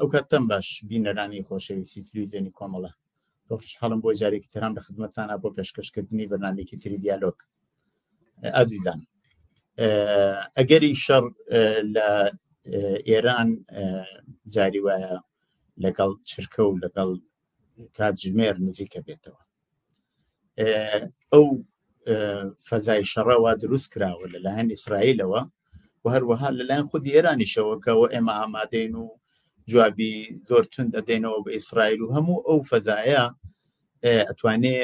ئەو کاتەم باش بینەرانی خۆشەویستی تلویزیۆنی کۆمەڵە خۆشحاڵم بۆ جارێکی تران لە خزمەتتانە بۆ پێشکەشکردنی بەرنامەیەکی تری دیالۆگ. ئازیزان، ئەگەری شەڕ لە ئێران جاری وایە لەگەڵ چرکە و لەگەڵ کاتژمێر نزیکە بێتەوە، ئەو فەزای شەڕەوە دروست کراوە لەلایەن ئیسرائیلەوە و هەروەها لەلایەن خودی ئێرانیشەوە کەەوە ئێمە ئامادەین و جوابی زۆر تون دەدەینەوە بە ئیسرائیل و هەموو ئەو فەزایە ئەتوانێ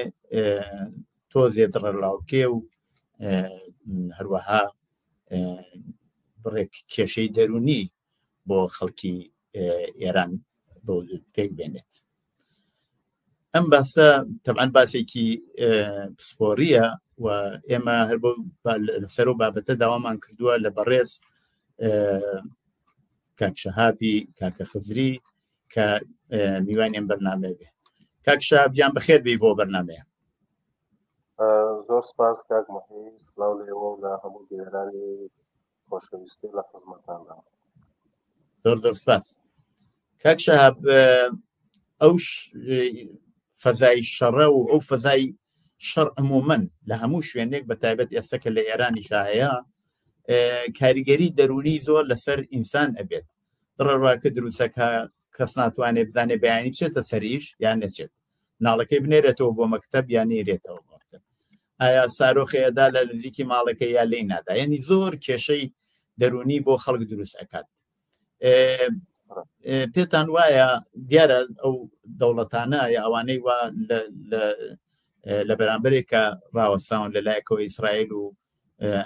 تۆزێ دڕەڵاوکێ و هەروەها بڕێک کێشەی دەرونی بۆ خەڵکی ئێران بۆ پێک بێنێت. ئەم باسە تەبعاً باسێکی پسپۆریە و ئێمە هەر بۆ لەسەر و بابەتە داوامان کردووە لە بەڕێز کاک شەهابی کاکە خزری کە میوانیان بەرنامە بێ. کاک شەهاب گیان بەخێر بێ بۆ بەرنامەیە. زۆر سپاس کاک مەحی، سڵاو لێوە لە هەموو گێرانی خۆشەویستی لە خزمەتاندا. زۆر زۆر سپاس. کاک شەهاب، ئەو فەزای شەڕە و ئەو فەزای شەڕ عمومەن لە هەموو شوێنێک بە تایبەت ئێستاکە لە ئێرانی شایەیە کاریگەری دەرونی زۆر لەسەر ئینسان ئەبێت. دڕەڕواکە دروستەکە کەس ناتوانێت بزانێ بەیانی بچێتە سەریش یان نەچێت، ناڵەکەی بنێرێتەوە بۆ مەکتەب یان نێرێتەوە بۆ مەکتەب، ئایا سارۆخەیەدا لە نزیکی ماڵەکەی یا لێی نادا، یعنی زۆر کێشەی دەرونی بۆ خەڵک دروست ئەکات. پێتان وایە دیارە ئەو دەوڵەتانە یا ئەوانەی وا لە بەرامبەرێکە ڕاوەستاون لەلایەکەوە ئیسرائیل و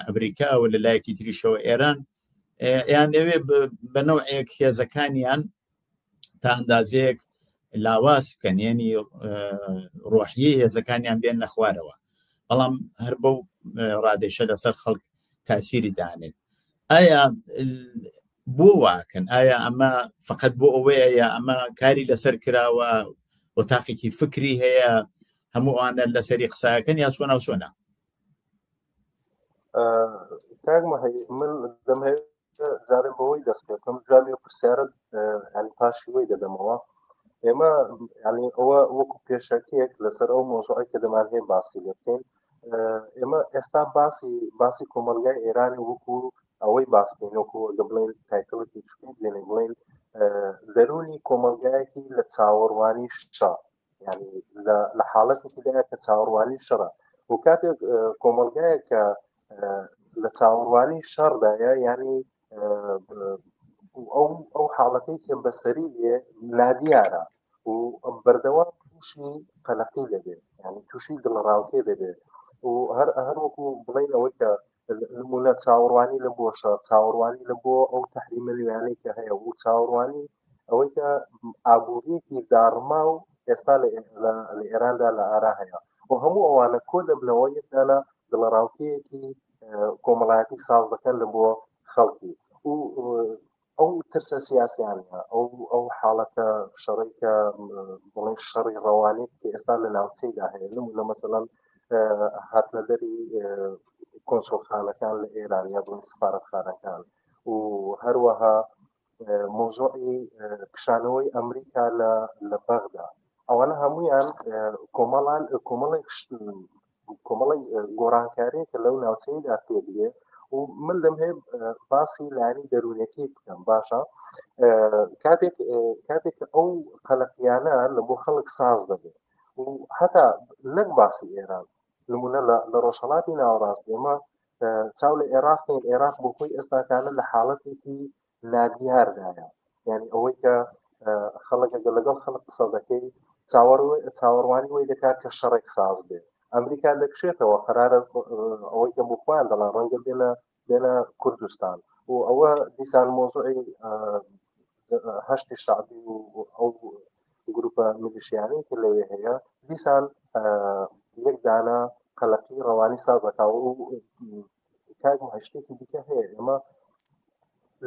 ئەمریکا و لەلایەکی تریشەوە ئێران یان ئەوێ بە نەوعێک هێزەکانیان تا ئەندازەیەک لاواز بکەن، یعنی ڕۆحیەی هێزەکانیان بێن نە خوارەوە، بەڵام هەر بەو ڕادێشە لەسەر خەڵک تاسیری دانێت. ئایا بۆ واکەن؟ ئایا ئەمە فقط بۆ ئەوەیە یا ئەمە کاری لەسەر کراوە وەتاقێکی فکری هەیە هەموو ئەوانە لەسەری قساکەن یا چۆنە و چۆنە؟ کاک مەحی، من دەمهەوێت جارێ بەوەی دەست پێکەم جوابی پرسیارت ینی پاشی وەی دەدەمەوە. ئێمە ینی ئەوە وەکو پێشەکێک لەسەر ئەو مۆزوعی کە دەمان هەیە باسی لێ بکەین. ئێمە ئێستا باسی کۆمەلگای ئێرانی وەکو ئەوەی باسکەین وەکو دەبڵێن تایتڵێکی شتی بێنێ بڵێن دەرونی کۆمەلگایەکی لە چاوەڕوانی شەڕ، ینی لە حاڵەتێکیدا کە چاوەڕوانی شەڕە و کاتێک کۆمەلگایە کە لە چاوەڕوانی شەڕدایە ینی ئەو حاڵەکەی کە بەسەری لێ نادیارە و بەردەوام تووشی قەلەقی دەبێت، ینی تووشی دڵڕاوکێ دەبێت و هەر وەکو بڵێن ئەوەی کە نمونە چاوەڕوانی لە بۆ شەڕ، چاوەڕوانی لە بۆ ئەو تەحریمە لەوانەیە کە هەیە و چاوەڕوانی ئەوەی کە ئابوووریەکی داڕما و ئێستا لە ئێراندا لە ئارا هەیە و هەموو ئەوانە کۆ دەبنەوە یەکدانە دڵڕاوکەیەکی کۆمەڵایەتی ساز دەکەن لە بۆ خەڵکی و ئەو ترسە سیاسیانە ئەو حاڵەتە شەڕی کە بڵێن شەڕی ڕەوانێت کە ئێستا لە ناوچەیدا هەیە، نمونە مەسەڵەن هاتنەدەری کۆنسۆڵخانەکان لە ئێران یا بڵێن سفارەتخانەکان و هەروەها مۆزوعی پیشانەوەی ئەمریکا لە بەغدا، ئەوانە هەمویان کۆمەڵی گۆڕانکاریە کە لەو ناوچەیدا پێدرێ و من دەمهەیە باسی لانی دەرونەکەی بکەم. باشە کاتێک ئەو قەلەقیانە لە بۆ خەڵک ساز دەبێت و هەتا نەک باسی ئێران، نمونە لە ڕۆژهەڵاتی ناوەڕاست ئێمە چاو لە عێراقین، عێراق بۆ خۆی ئێستاکانە لە حاڵەتێکی نادیاردایە، یعنی ئەوەی کە خەڵک لەگەڵ خەڵک قسە دەکەی چاوەڕوانی وی دەکات کە شەڕێک ساز بێت. ئەمریکا دەکشێتەوە قەرارە ئەوەی کە بخوایان دەڵان ڕەنگە بێنە کوردستان و ئەوە دیسان مۆزوعی هەشتی شعبی و ئەو گروپە میلیشیانەی کە لەوێ هەیە دیسان یەک دانە قەلەقی ڕەوانی سازەکە و کاگم هەشتێکی دیکە هەیە. ئێمە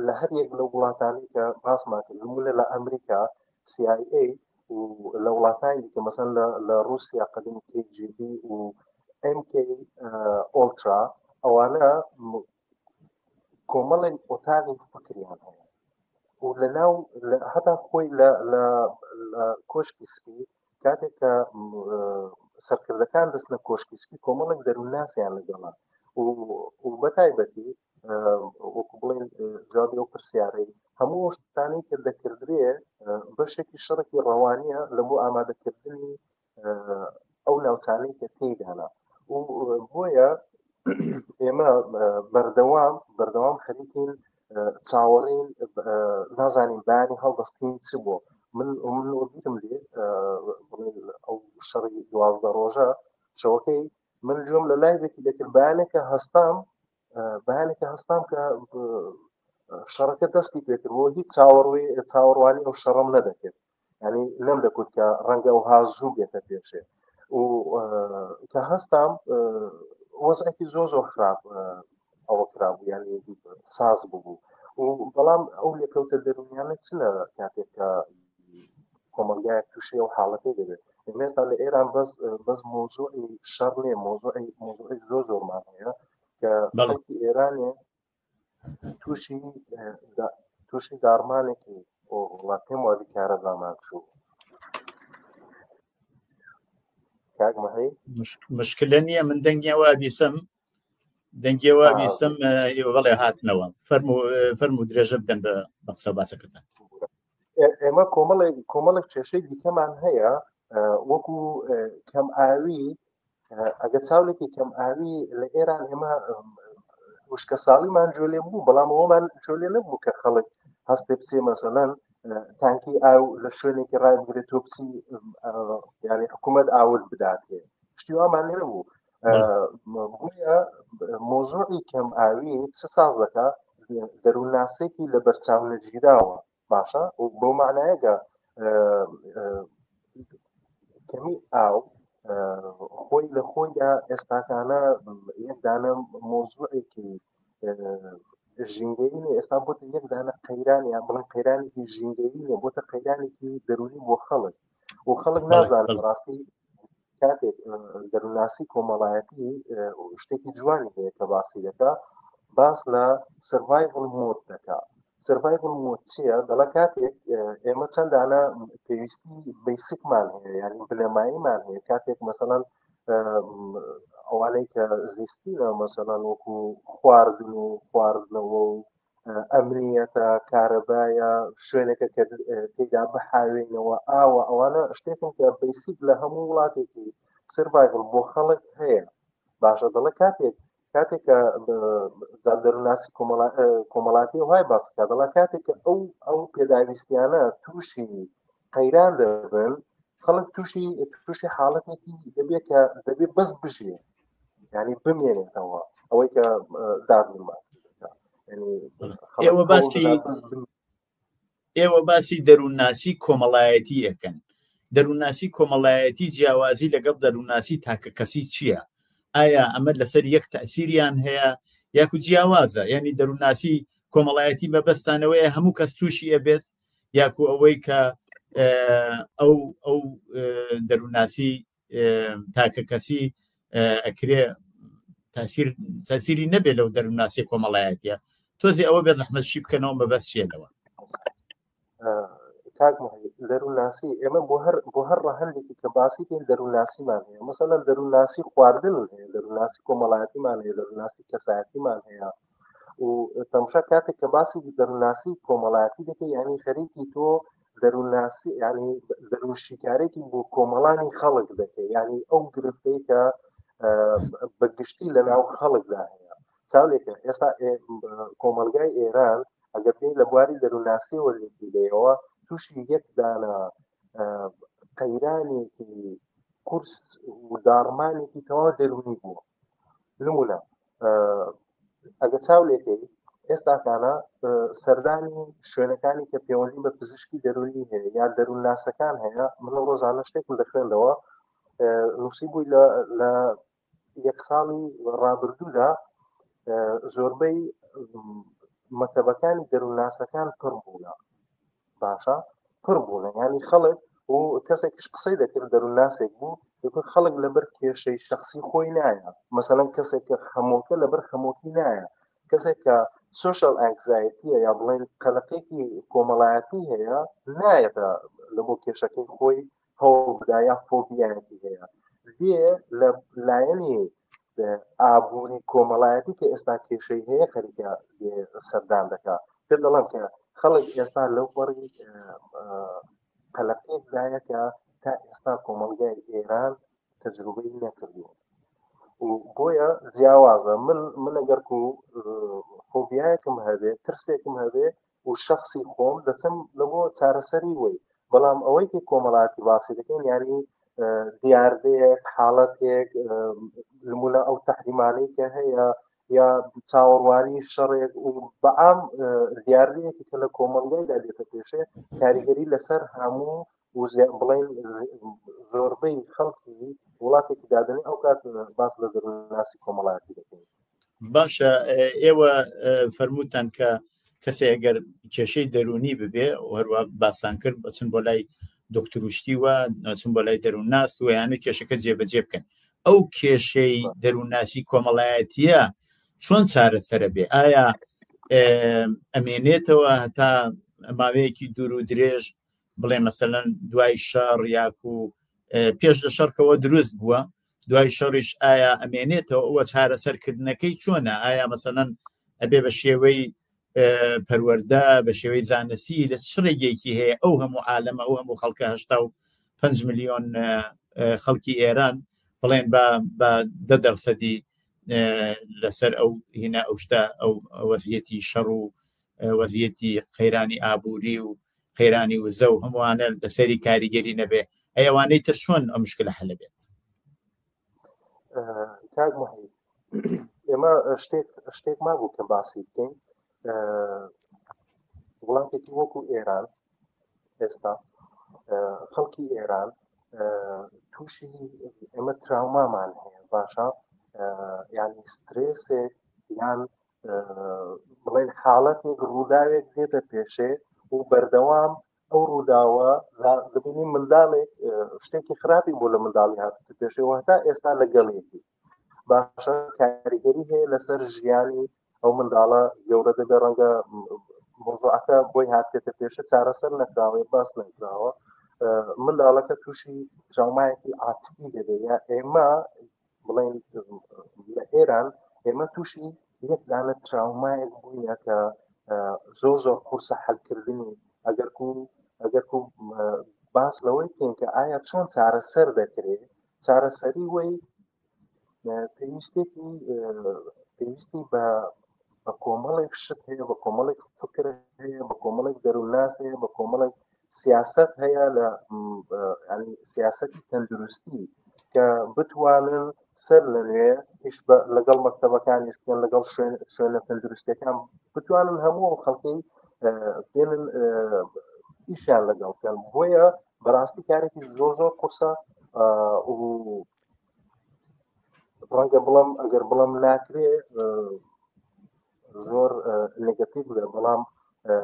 لە هەر یەک لە وڵاتانی کە باسمان کرد نمونە لە ئەمریکا CIA و لە وڵاتانی کە مەسەن لە رووسیا قەدیم KGB و MK ئۆلترا ئەوانە کۆمەڵی ئۆتاقی فکریان هەیە، ولەناو هەتا خۆی لە کۆشکی سپی کاتێک کە سەرکردەکان دەست لە کۆشکی سپی کۆمەڵێک دەروونناسیان لەگەڵا و بەتایبەتی وەکو بڵێن جوابی ئەو پرسیارەی هەموو شتانەی کە دەکردرێ بەشێکی شەڕێکی ڕەوانیە لە بۆ ئامادەکردنی ئەو ناوچانەی کە تێدانا و بۆیە ئێمە بەردەوام خەریکین چاوەڕین نازانین بەیانی هەڵدەستین چ بۆ من وەبیرم لێ ئەو شەڕی 12 ڕۆژە شەوەکەی من جۆم لە لایڤێکی دەکرد بەیانێکە هەستام کە شەڕەکە دەستی پێکرد بۆ هیچ چاوەڕوانی ئەو شەڕەم نەدەکرد ینی لەم دەکوت کە ڕەنگە ئەو هازوو بێتە پێشێ و کە هەستام وەزعێکی زۆر خراپ ئەوە کرابوو ینی ساز بوو و بەڵام ئەو لێکەوتە دەرونیانە چنە کاتێک کە کۆمەلگایەک تووشی ئەو حاڵەتی دەبێت ئێستا لە ئێران بەس مۆزوعی شەڕ نیە مۆزوعی زۆرمان هەیە کە خەڵکی ئێرانێ تووشی دارمانێکی وڵاتێم وادی کارە زامان چوو کاکمەهەی مشکلە نییە من دەنگیەوە بیسم بەڵێ هاتنەوە فەرمو درێژە بدەن بە قسە باسەکەتان ئێمە کۆمەڵێک کێشەی دیکەمان هەیە وەکو کەم ئاوی ئەگە چاولێکی کەم ئاوی لە ئێران ئێمە وشکە ساڵیمان جۆلێ بوو بەڵام ئەومان جۆلێ نەبوو کە خەڵک هەستێ بچێ مەسەلەن تانکی ئاو لە شوێنێکی ڕایبگرێت تۆ بچی ینی حکوومەت ئاورد بداتێ شتی وامان نەبوو بۆیە مۆزوعی کەم ئاوی چ ساز دەکا دەروونناسێکی لە بەرچاو نەگیراوە باشە و بۆ معنایەکە کەمی ئاو خۆی لە خۆیدا ئێستاکانە یەکدانە مۆزوعێکی ژینگەی ئێستا بۆتە یەکدانە قەیرانی یان بڵێن قەیرانێکی ژینگەی بۆتە قەیرانێکی دەرونی بۆ خەڵک و خەڵک نازانن ڕاستی کاتێک دەروونناسی کۆمەڵایەتی شتێکی جوانی هەیە کە باسی دەکا باس لە سروایڤڵ مۆد دەکا سروایڤڵ مۆد چییە دەڵە کاتێک ئێمە چەندانە پێویستی بیسیکمان هەیە یعنی بنەماییمان هەیە کاتێک مەسەڵەن ئەوانەی کە زیستینە مەسەڵەن وەکو خواردنەوە و ئەمنیەتە کارەبایە شوێنێکە کە تێدا بحاوێنەوە ئاوە ئەوانە شتێکن کە بیسیک لە هەموو وڵاتێکی سروایڤڵ بۆ خەڵک هەیە باشە دەڵە کاتێک کە دەروونناسی کۆمەڵاتی وهای باسکە دەڵا کاتێک کە ئەو پێداویستیانە تووشی قەیران دەبن خەڵک تووشی حاڵەتێکی دەبێت کە دەبێت بەس بژێ ینی بمێنێتەوە ئەوەی کە دارنماسی ئێوە باسی دەروونناسی کۆمەڵایەتی ئەەکەن دەروونناسی کۆمەڵایەتی جیاوازی لەگەڵ دەروونناسی تاکە کەسی چییە؟ ئایا ئەمە لەسەر یەک تەسیریان هەیە یاکو جیاوازە یعنی دەروونناسی کۆمەڵایەتی بەبەستانەوەی هەموو کەس تووشی ئەبێت یاکو ئەوەی کە ئەو دەروونناسی تاکە کەسی ئەکرێ تاسیری نەبێت لەو دەروونناسی کۆمەڵایەتیە تۆزی ئەوە بێ زەحمەتشی بکەنەوە بەبەست چێنەوە دەروونناسی ئێمە بۆ هەر ڕەهەندێکی کە باسیکەین دەروونناسیمان هەیە مەسەڵەن دەروونناسی خواردن هەیە دەروونناسی کۆمەڵایەتیمان هەیە دەروونناسی کەسایەتیمان هەیە و تەمشا کاتێک کە باسی دەروونناسی کۆمەڵایەتی دەکەی یعنی خەریکی تۆ دەروونناسی ینی دەروونشیکارێکی بۆ کۆمەڵانی خەڵک دەکەی ینی ئەو گرفتەی کە بەگشتی لە ناو خەڵکدا هەیە چاولێکە ئێستا کۆمەلگای ئێران ئەگەر پێی لە بواری دەروونناسی وەرزی دەیەوە تووشی یەکدانە قەیرانێکی قورس و دارمانێکی تەواو دەرونی بووە نمونە ئەگە چاولێکی ئێستاکانە سەردانی شوێنەکانی کە پەیوەندی بە پزیشکی دەرونی هەیە یا دەروونناسەکان هەیە من ڕۆژانە شتێکم دەخوێندەوە نووسی بووی لە یەک ساڵی ڕابردوودا زۆربەی مەکتەبەکانی دەروونناسەکان پڕ بوونە باشە پڕ بوونە ینی خەڵک و کەسێکیش قسەی دەکرد دەروونناسێک بوو خەڵک لەبەر کێشەی شخصی خۆی نایە مەسەڵەن کەسێک کە خەمۆکە لەبەر خەمۆکی نایە کەسێک کە سوشال ئەنگزایەتیە یا بڵێن قەلەقێکی کۆمەڵایەتی هەیە نایەتە لە بۆ کێشەکەی خۆی هەوڵ بدا یا فۆبیایەتی هەیە دێ لە لایەنی ئابووری کۆمەڵایەتی کە ئێستا کێشەی هەیە خەریکە سەردان دەکات پێ دەڵێم کە خەڵک ئێستا لەو بەڕی قەلەقێکدایە کە تا ئێستا کۆمەلگای ئێران تەجروبەی نەکردووە و بۆیە جیاوازە من ئەگەر و فۆبیایەکم هەبێ ترسێکم هەبێ و شخصی خۆم دەچم لە بۆ چارەسەری وی بەڵام ئەوەی کە کۆمەڵاتی باسی دەکەن یاری دیاردەیەک حاڵەتێک نمونە ئەو تەحریمانەی کە هەیە یا چاوەڕوانی شەڕێک و بەعام دیاردەیەکی کە لە کۆمەڵگایدا دێتە پێشێ کاریگەری لەسەر هەموو بڵێن زۆربەی خەڵکی وڵاتێکی دادنی ئەو کات باس لە دەروناسی کۆمەڵایەتی دەکەین باشە ئێوە فەرمووتان کە کەسێ ئەگەر کێشەی دەرونی ببێ و هەروە باسان کرد بچن بۆ لای دکتروشتی وە ناچن بۆ لای دەروونناس و یانە کێشەکە جێبەجێ بکەن ئەو کێشەی دەروونناسی کۆمەڵایەتیە چۆن چارەسەرە بێ ئایا ئەمێنێتەوە هەتا ماوەیەکی دوور و درێژ بڵێ مەسەلەن دوای شەڕ یاکو پێش لە شەڕکەوە دروست بووە دوای شەڕیش ئایا ئەمێنێتەوە ئەوە چارەسەرکردنەکەی چۆنە ئایا مەسەلەن ئەبێ بە شێوەی پەروەردە بە شێوەی زانستی لە شڕێگێکی هەیە ئەو هەموو عالەمە ئەو هەموو خەڵکە 5 ملیۆن خەڵکی ئێران بڵێن بە 10% لەسەر ئەو هینە ئەو شتە ئەو وەزیەتی شەڕ و وەزیەتی قەیرانی ئابووری و قەیرانی وزە و هەمووانە لەسەری کاریگەری نەبێ ئەوانەی تر چۆن ئەم مشکلە هەلە بێت کاک محید ئێمە شتێک مابوو کە باسی بکەین وڵاتێکی وەکو ئێران ئێستا خەڵکی ئێران تووشی ئێمە تراومامان هەیە باشە یعنی سترێسێک یان بڵێن حاڵەتێک ڕووداوێک دێتە پێشێ و بەردەوام ئەو ڕووداوە دەبینی منداڵێک شتێکی خراپی بۆ لە منداڵی هاتە پێشەوە هەتا ئێستا لەگەڵێتی باشە کاریگەری هەیە لەسەر ژیانی ئەو منداڵە گەورە دەبێ ڕەنگە مۆزوعەکە بۆی هاتێتە پێشە چارەسەر نەکراوە باس نەکراوە منداڵەکە تووشی تراومایەکی عاتیفی دەبێت یا ئێمە بڵێن لە ئێران ئێمە تووشی یەک دانە تراومایەک بووینە کە زۆر قورسە حەلکردنی ئەگەر باس لەوەی بکەین کە ئایا چۆن چارەسەر دەکرێت چارەسەری وەی پێویستی بە کۆمەڵێک شت هەیە بە کۆمەڵێک فکر هەیە بە کۆمەڵێک دەروونناس هەیە بە کۆمەڵێک سیاست هەیە لە سیاستی تەندروستی کە بتوانن سەر لەوێ هیچ لەگەڵ مەکتەبەکانی بکەن لەگەڵ شوێنە تەندروستیەکان بتوانن هەموو خەڵکی بێنن ئیشیان لەگەڵ بکەن بۆیە بەڕاستی کارێکی زۆر قورسە و ڕەنگە بڵم ئەگەر بڵم ناکرێ زۆر نێگەتیڤ لێ بەڵام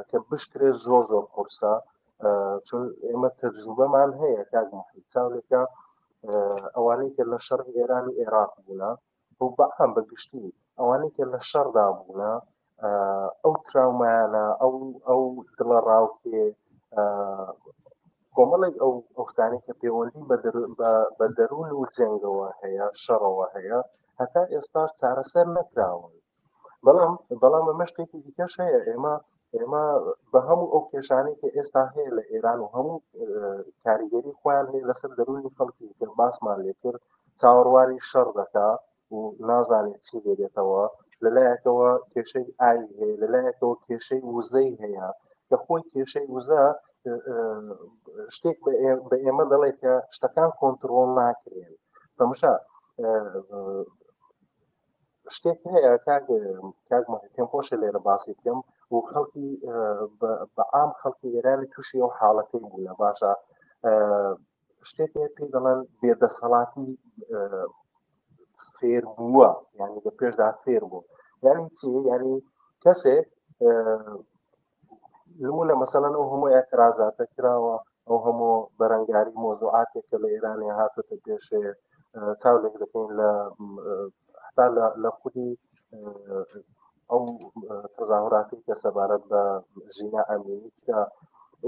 کە بشکرێ زۆر قورسە چون ئێمە تەجروبەمان هەیە کاک محید چاولێکە ئەوانەی کە لە شەڕی ئێرانی عێراق بوونە بۆ بەعام بەگشتی ئەوانەی کە لە شەڕدا بوونە ئەو تراومایانە ئەو دڵە ڕاوکێ کۆمەڵێک ئەو شتانەی کە پەیوەندی بە دەروون و جەنگەوە هەیە شەڕەوە هەیە هەتا ئێستاش چارەسەر نەکراون بەڵام ئەمە شتێکی دیکەش هەیە ئێمە بە هەموو ئەو کێشانەی کە ئێستا هەیە لە ئێران و هەموو کاریگەری خۆیان هەیە لەسەر دەرونی خەڵکی کە باسمان لێ کرد چاوەڕوانی شەڕ دەکا و نازانێت چی دێتەوە لەلایەکەوە کێشەی ئاوی هەیە لەلایەکەوە کێشەی وزەی هەیە کە خۆی کێشەی وزە شتێک بە ئێمە دەڵێت کە شتەکان کۆنتڕۆڵ ناکرێن تەماشا شتێک هەیە کاک پێم خۆشە لێرە باسی بکەم و خەڵکی بەعام خەڵکی ئێرانی تووشی ئەو حاڵەکەی بوونە باشە شتێک پێی دەڵێن بێدەسەڵاتی فێر بووە یعنی لە پێشدا فێر بوو یعنی چی یعنی کەسێک نمونە مەسەلەن ئەو هەموو ئێترازاتە کراوە ئەو هەموو بەرەنگاری مۆزوعاتێکە لە ئێرانی هاتوتە پێشێ چاولێک دەکەین لە حتا لە خودی ئەو تەظاهوراتی کە سەبارەت بە ژینا ئەمینی کە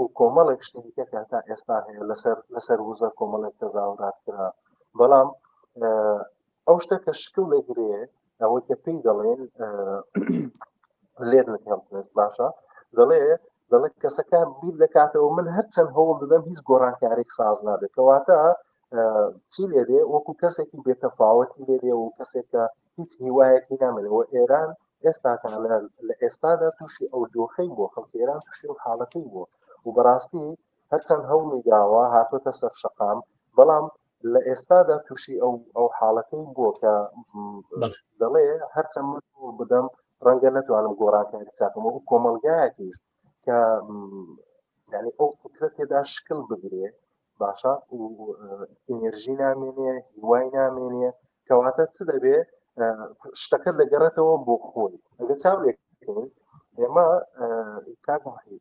و کۆمەڵێک شتێکە کە تا ئێستا هەیە لەسەر وزە کۆمەڵێک تەظاهورات کرا بەڵام ئەو شتە کە شکل دەگرێ ئەوەی کە پێی دەڵێن لێر نەکەمست باشە دەڵێ کەسەکە بیر دەکاتەوە من هەرچەند هەوڵ دەدەم هیچ گۆڕانکارێک ساز نابێت کەواتە چی لێدێ وەکو کەسێکی بێتەفاوەتی لێدێ و کەسێکە هیچ هیوایەکی نامێنەوە ئێران ئێستاکان لە ئێستادا تووشی ئەو دۆخەی بۆ خەڵکی ئێران تووشی و حاڵەکەی بوو و بەڕاستی هەرچەند هەوڵی داوە هاتۆتە سەر شەقام بەڵام لە ئێستادا تووشی ئەو حاڵەکەی بووە کە دەڵێ هەرچەند من بدەم ڕەنگە نەتوانم گۆڕانکاری چاکەم و کۆمەلگایەکیش کە یعنی ئەو فکرە تێدا شکل بگرێ باشە و ئینێرژی نامێنێ هیوای نامێنێ کەواتە چ دەبێ شتەکە دەگەڕێتەوە بۆ خۆی ئەگە چاوێکین ئێمە کاکمحی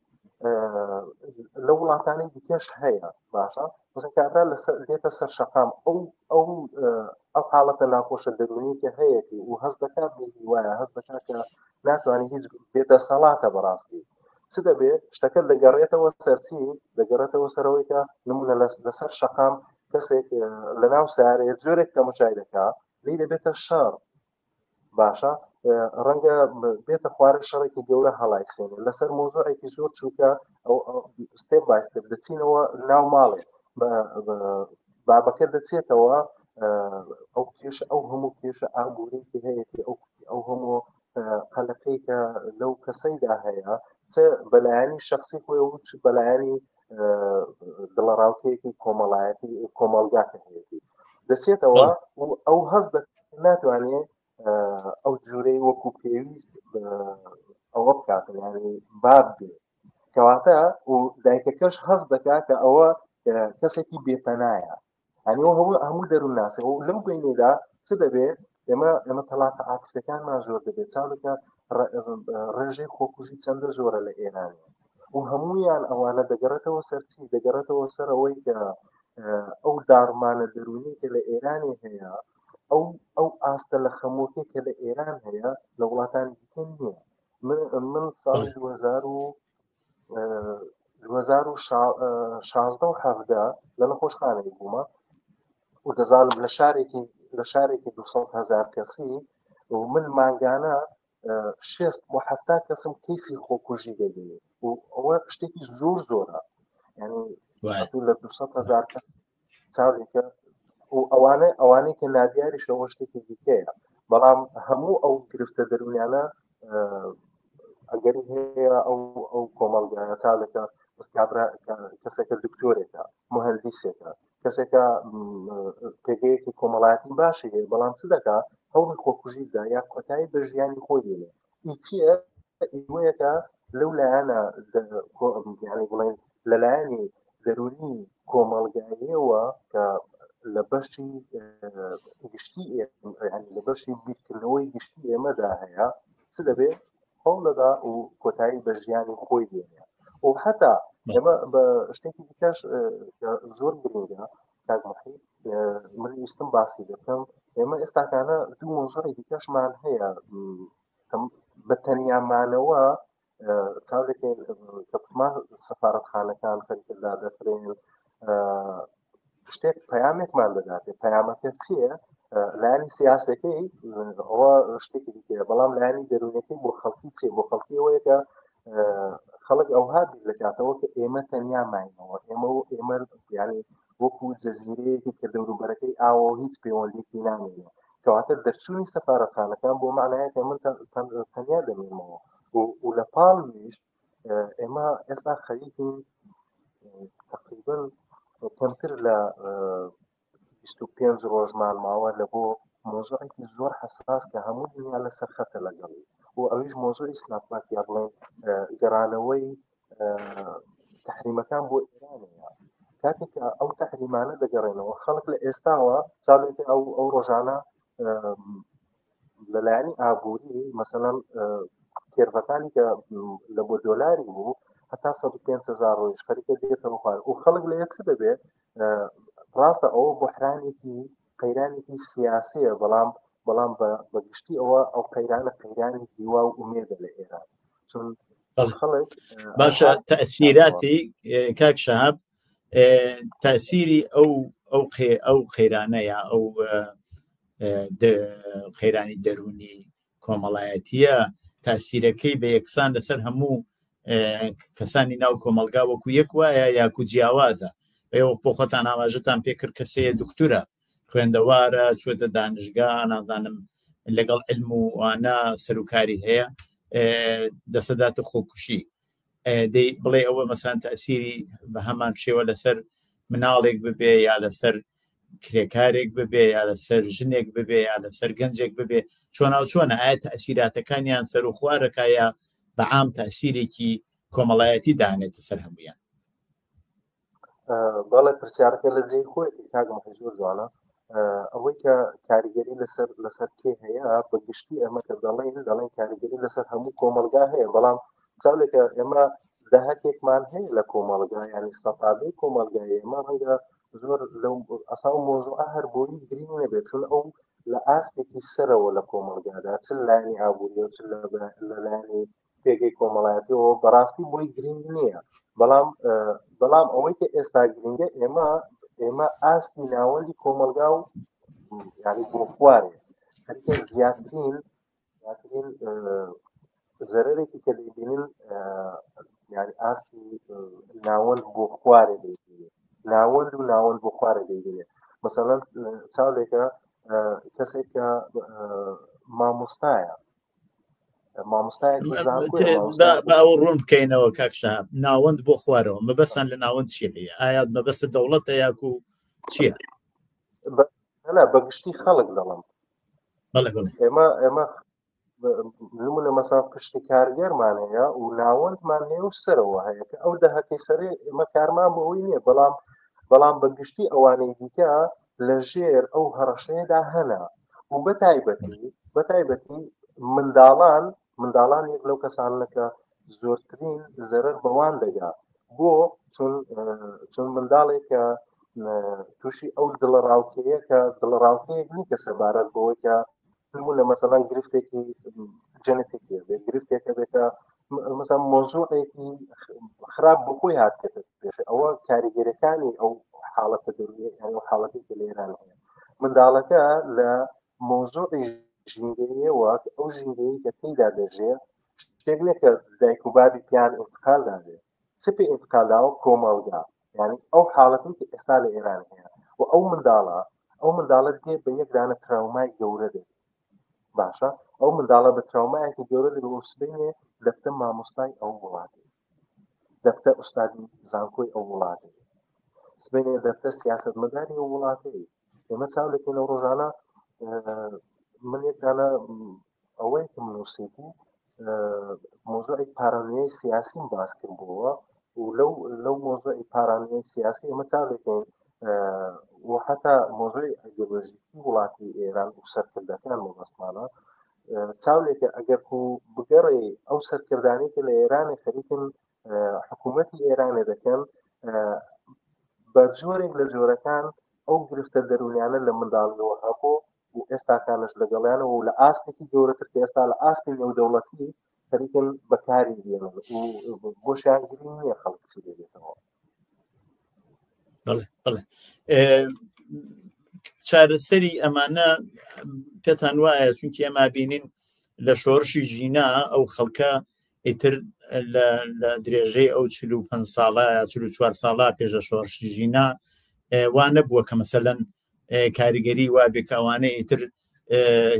لە وڵاتانی دیکەش هەیە باشە کاتا لێتە سەر شەقام ئەو حاڵەتە ناخۆشە دەرونی کە هەیەی و هەست دەکات وایە هەست دەکات کە ناتوانانی هیچ بێتە سەڵاتە بەڕاستی چ دەبێت شتەکە دەگەڕێتەوە سەرچی دەگەڕێتەوە سەرەوەی کە نمونە لەسەر شەقام کەسێک لە ناو سارێت جۆرێک تەماشای دەکات لی دەبێتە شەڕ باشە ڕەنگە بێتە خوارە شەڕێکی گەورە هەڵایخێنێ لەسەر مۆزوعێکی زۆر چووکە ئەو ستێپ بای ستێپ دەچینەوە ناو ماڵێ بابەکە دەچێتەوە ئەو کێشە ئەو هەموو کێشە ئابووری هەیەی ئەو هەموو قەلەقەی کە لەو کەسەیدا هەیە چه بەلایانی شخصی خۆی و چ بەلایانی دڵەڕاوکەیەکی کۆمەڵایەتی کۆمەڵگاکە هەیەی دەچێتەوە و ئەو هەز ناتوانێت ئەو جوورەی وەکو پێویست ئەوە بکاتن ینی باب بێ کەواتە و دایکەکەش هەست دەکات کە ئەوە کەسێکی بێپەنایە ئەنی هەموو دەروون ناسێ و لەم بینێدا چ دەبێت ئێمە تەلاقە عاتفەکانمان زۆر دەبێت چاوەکە ڕێژەی خۆکوژی چەندە زۆرە لە ئێرانی و هەمویان ئەوانە دەگەڕێتەوە سەرچی دەگەڕێتەوە سەر ئەوەی کە ئەو داڕمانە دەرونی کە لە ئێرانی هەیە ئەو ئاستە لە خەمۆکێک کە لە ئێران هەیە لە وڵاتانی دیکە نییە من ساڵی 2016 و 17 لە نەخۆشخانەی بوومە و دەزانم لە شارێکی 200,000 کەسی و من مانگانە 6 بۆ 70 کەسم کەیفی خۆکوژی دەبێت و ئەوە شتێکی زۆر زۆرە ینی لە 200,000 کەس چاوێکە و ئەوانەی کە نادیاریش ئەوە شتێکی دیکەیە بەڵام هەموو ئەو گرفتە دەرونیانە ئەگەری هەیە ئەو کۆمەڵگایە چاڵێکە کەسێکە دکتۆرێکە مهندسێکە کەسێکە پێگەیەکی کۆمەڵایەتی باشی هەیە بەڵام چ دەکات هەوڵی خۆکوژیدا یا کۆتایی بە ژیانی خۆی دێنێ ئیچیە ئیوەیەکە لەو لایەنە یعنی بڵێن لەلایەنی دەرونی کۆمەڵگایەوە کە لە بەشی گشتی لە بەشی بیرکردنەوەی گشتی ئێمەدا هەیە چ دەبێت هەوڵەدا و کۆتایی بە ژیانی خۆی دێنێ و حتا ئێمە بە شتێکی دیکەش زۆر گرنگە کاکمحی من ویستم باسی دەکەم ئێمە ئێستاکانە دوو مۆزوعی دیکەشمان هەیە بە تەنیامانەوە چاوێکی کەمان سەفارەتخانەکان خەریکەدا دەکرێن شتێک پەیامێکمان دەدات پەیامەکە چییە لایانی سیاسەکەی ئەوە شتێکی دیکە بەڵام لایانی دەرونەکەی بۆ خەڵکی چێ بۆ خەڵکی ئەوەیەکە خەڵک ئەوها دەکاتەوە کە ئێمە تەنیا ماینەوە ئێمە یعنی وەکو جەزیرەیەکی کە دەوروبەرەکەی ئاوە هیچ پەیوەندێکی نامێنێ کەواتە دەرچوونی سەفارەتخانەکان بۆ معنایەکە من تەنیا دەمێنمەوە و لە پاڵمیش ئێمە ئێستا خەریکین تقریبا کەمتر لە 25 ڕۆژمان ماوە لە بۆ مۆزوعێکی زۆر حساس کە هەموو دنیا لەسەر خەتە لەگەڵی و ئەویش مۆزوعی سناپات یا بڵێن گەڕانەوەی تحریمەکان بۆ ئێرانەیە کاتێک ئەو تحریمانە دەگەڕێنەوە خەڵک لە ئێستاوە چاڵێکی ئەو ڕۆژانە لەلایەنی ئابووری مەسەڵەن کێرڤەکانی کە لە بۆ دۆلاری بوو هەتا 150,000 ڕۆژ خەریکە دێتەوە خوار و خەڵک لە یەک دەبێت ڕاستە ئەوە بۆحرانێکی قەیرانێکی سیاسیە بەڵام بەڵام بەگشتی ئەو قەیرانە قەیرانی دیوا و ئومێدە لە ئێران چون خەڵک باشە تەئسیراتی کاک شەهاب تەئسیری ئەو قەیرانەیە ئەو قەیرانی دەرونی کۆمەڵایەتیە تاسیرەکەی بە یەکسان لەسەر هەموو کەسانی ناو کۆمەلگا وەکو یەک وایە یاکو جیاوازە ئێوە بۆ خۆتان ئاماژەتان پێکرد کەسەیە دکتورە خوێندەوارە چوەتە دانشگا نازانم لەگەڵ علم و وانە سەرکاری هەیە دەسەداتە خۆکوشی دەی بڵێ ئەوە مەسان تەئسیری بە هەمان شێوە لەسەر مناڵێک ببێ یا لەسەر کرێکارێک ببێ یا لەسەر ژنێک ببێ یا لەسەر گەنجێک ببێ چۆنە ئایا تەئسیراتەکانیان سەر و خوارەکە یا بەعام تەئسیرێکی کۆمەڵایەتی دانێتە سەر هەمویان بەڵێ پرسیارەکە لە جێی خۆیەتی کاگم زۆر جوانە ئەوەی کە کاریگەری لەسەر کێ هەیە بەگشتی ئەمە کە دەڵێن کاریگەری لەسەر هەموو کۆمەلگا هەیە بەڵام چاولێکە ئێمە داهاتێکمان هەیە لە کۆمەلگا ینی سەتابەی کۆمەلگای ئێمە ڕەنگە زۆر لەو ئەسا مۆزوع هەر بۆی گرنگ نەبێت چون ئەو لە ئاستێکی سەرەوە لە کۆمەلگادا چ لانی ئابووری چ لە لانی پێگەی کۆمەڵایەتیەوە بەڕاستی بۆی گرنگ نییە بەڵام ئەوەی کە ئێستا گرنگە ئێمە ئاستی ناوەندی کۆمەلگا و ینی بۆ خوارێ هەرکە زیاترین زەرێکی کە دەیبینن ینی ئاستی ناوەند بۆ خوارێ دەیبینێ ناوەند بۆ خوارێ دەیبینێ مەسەڵەن چاولێکە کەسێکە مامۆستایە باوە ڕوون بکەینەوە کاکشە ناوەند بۆ خوارەوە مەبەستان لە ناوەند چیە لێ ئایا مەبەستە دەوڵەتە یاکو چییە بەگشتی خەڵک دەڵم ئێمە نمونە مەسا پشتی کارگەرمان هەیە و ناوەندمان هەیە و سەرەوە هەیە کە ئەو دەهەکەی سەرێ ئێمە کارمان بۆ ئەوی نییە بەڵام بەگشتی ئەوانەی دیکە لە ژێر ئەو هەڕەشەیەدا هەنا و بەتایبەتی منداڵان یەک لەو کەسانەکە زۆرترین زەرەر بەوان دەگا بۆ چون منداڵێکە تووشی ئەو دڵەڕاوکەیە کە دڵەڕاوکەیەک نیکە سەبارەت بۆەوەی کە نمونە مەسەڵەن گرفتێکی جەنێتێکی بێت گرفتێکە بێتە مثلا مۆزوعێکی خراپ بخۆی هاتێتە پێش ئەوە کاریگەرەکانی ئەو حاڵەتە دەروێت حاڵەتی کە لە ئێران هەیە منداڵەکە لە مۆزوعی ژینگەیەوە ئەو ژینگەی کە تێیدا دەژێ شتێک نەکە دایک و بابی پیان ئینتقال دادێ چ پێ ئینتقالداوە کۆمەڵگا یعنی ئەو حاڵەتی کە ئێستا لە ئێران هەیە و ئەو منداڵە دێ بە یەک دانە تراومای گەورە دێت باشە ئەو منداڵە بە تراومایەکی گەورە دێت بۆ سبینێ دەفتە مامۆستای ئەو وڵاتی دەفتە ئوستادی زانکۆی ئەو وڵاتی سبینێ دەفتە سیاسەتمەداری ئەو وڵاتی ئێمە چاولێکی لەو ڕۆژانە من یەکدانە ئەوەی کە منووسیتی مۆزوعی پارانەیە سیاسیم باس کردبووە و لەو مۆزوعی پارانەیە سیاسی ئەمە چاولێکین و حتا مۆزوعی ئەیدۆلۆژیکی وڵاتی ئێران و سەرکردەکان مەبەستمانە چاولێکە ئەگەر بگەڕێ ئەو سەرکردانی کە لە ئێرانی خەریکن حکوومەتی ئێرانێ دەکەن بە جۆرێک لە جۆرەکان ئەو گرفتە دەرونیانە لە منداڵەوە هەبوو و ئێستاکانش لەگەڵیانە و لە ئاستێکی گەورەتر کە ئێستا لە ئاستی نێودەوڵەتی خەریکن بەکاری دێنن و بۆشیان گرنگ نییە خەڵک چی دەبێتەوە بڵێ چارەسەری ئەمانە پێتان وایە چونکی ئێمە بینین لە شۆڕشی ژینا ئەو خەڵکە ئیتر لە درێژەی ئەو 45 ساڵە یا 44 ساڵە پێشە شۆڕشی ژینا وان نەبووە کە مەسەلەن کاریگەری وا بێکوانەی ئیتر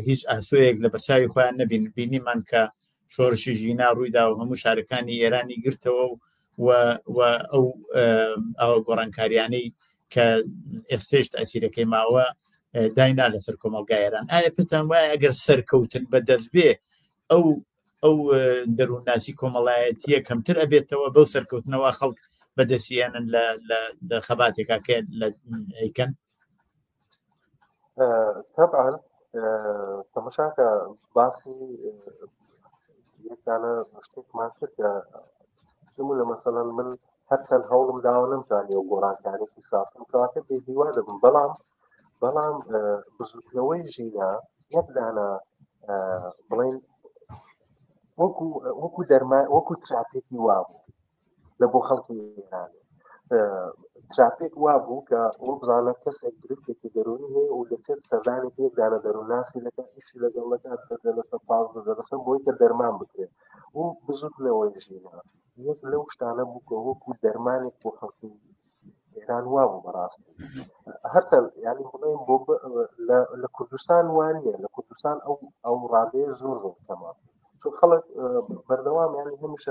هیچ ئاسۆیەک لە بەرچاوی خۆیان نەبین بینیمان کە شۆڕشی ژینا ڕوویدا و هەموو شارەکانی ئێرانی گرتەوە و ئەو گۆڕانکاریانەی کە ئێستێش تاثیرەکەی ماوە داینا لەسەر کۆمەلگای ئێران ئایا پێتان وایە ئەگەر سەرکەوتن بەدەست بێ ئەو دەروونناسی کۆمەڵایەتیە کەمتر ئەبێتەوە بەو سەرکەوتنەوە خەڵک بەدەستیانن لە خەباتێکا کە ئەیکەن طبعا تەماشاکە باسی یەکدانە شتێکمان کرد کە لە مەسەڵەن من هەرچەند هەوڵم داوە نەمزانی و گۆڕانکارێکی ساسم کەواتە بێ هیوا دەبم بەڵام بزوتنەوەی ژینا یەکدانە بڵێن وەکو دەرمان وەکو تراپێکی وابوو لە بۆ خەڵکی ئێران تراپێک وابوو کە ئەو بزانە کەسێک گرفتێکی دەرونی هەیە و لەسەر سەردانێک یەکدانە دەروونناسی لەکە ئیشی لەگەڵەکە دەزە لەسەر پاس دەزە لەسەر بۆی کە دەرمان بکرێت و بزوت لەوەی ژینە یەک لەو شتانە بوو کە وەکو دەرمانێک بۆ خەڵکی ئێران وابوو بەڕاستی هەرچەند یعنی بڵێن بۆ لە کوردستان وانە لە کوردستان ئەو ڕادەیە زۆر زۆر کەمە چون خەڵک بەردەوام یعنی هەمیشە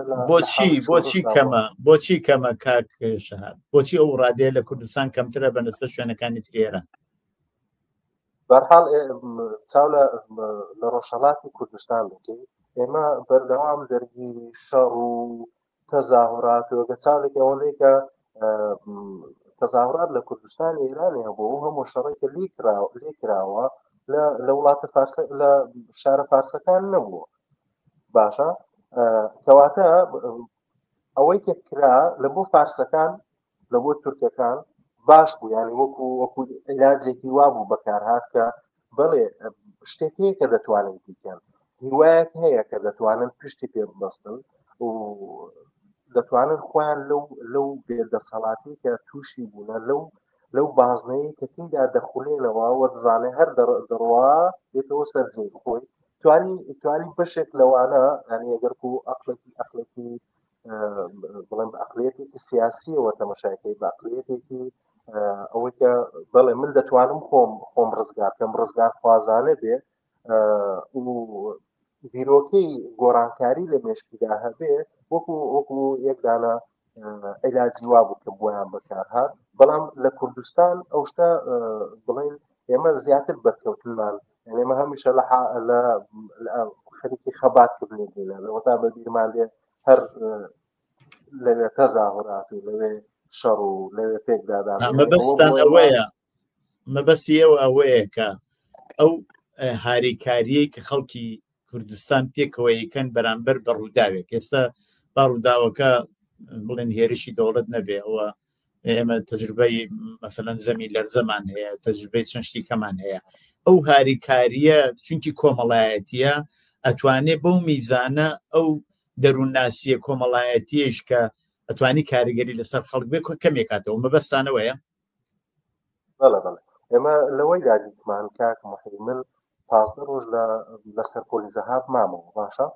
بۆچی کەمە کاک شەهاب بۆچی ئەو ڕادەیە لە کوردستان کەمترە بەنسبە شوێنەکانی تری ئێران بەرحاڵ چاو لە ڕۆژهەڵاتی کوردستان بکەیت ئێمە بەردەوام دەرگیری شەڕ و تەزاهورات و وەگە چاڵێک ئەوەی کە تەزاهورات لە کوردستان ئێرانی هەبوو هەموو شەڕێکە لێکراوە لە وڵاتە لە شارە فارسەکان نەبووە باشە کەواتە ئەوەی کە کرا لە بۆ فارسەکان لە بۆ تورکەکان باش بوو ینی وەکو عیلاجێکی وابوو بەکارهات کە بڵێ شتێک هەیە کە دەتوانن بیکەن هیوایەک هەیە کە دەتوانن پشتی پێ ببەستن و دەتوانن خۆیان لەو بێدەسەڵاتی کە تووشی بوونە لەو بازنەیە کە تیندا دەخولێنەوە وەدزانێ هەر دەڕوا دێتەوە سەرجەی خۆی توانی بەشێک لەوانە ینی ئەگەر و ئەقلەتی بڵێن بە ئەقلەتێکی سیاسیەوە تەمەشاکەی بە ئەقلەتێکی ئەوەی کە بەڵێ من دەتوانم خۆم ڕزگارکەم ڕزگار خوازانە بێ و بیرۆکەی گۆڕانکاری لە مێشکیدا هەبێ وەکو یەکدانە عیلاجی وابوو کە بۆیان بەکارهات بەڵام لە کوردستان ئەو شتە بڵێن ئێمە زیاتر بەرکەوتنمان ئێمە هەمیشە لە خەریکی خەباتکردنی بووینە لەوەتا بە بیرمان لێ هەر لەوێ تەزاهورات و لەوێ شەڕ و لەوێ پێکدادان مەبەستان ئەوەیە مەبەستی ئێوە ئەوەیە کە ئەو هاریکاریەی کە خەڵکی کوردستان پێکەوە یەکەن بەرامبەر بە ڕووداوێک ئێستا با ڕووداوەکە بڵێن هێرشی دەوڵەت نەبێ ئەوە ئێمە تەجروبەی مەسەلەن زەمی لەرزەمان هەیە تەجروبەی چەند شتی کەمان هەیە ئەو هاریکاریە چونکی کۆمەڵایەتیە ئەتوانێت بەو میزانە ئەو دەروونناسیە کۆمەڵایەتیش کە ئەتوانی کاریگەری لەسەر خەڵک بێ کەمێکاتەوە مەبەستانەوەیە ئێمە لەوەی دادیتمان کاک محیمل 15 ڕۆژ لە سەرپۆلی زەهاب مامەوە باشە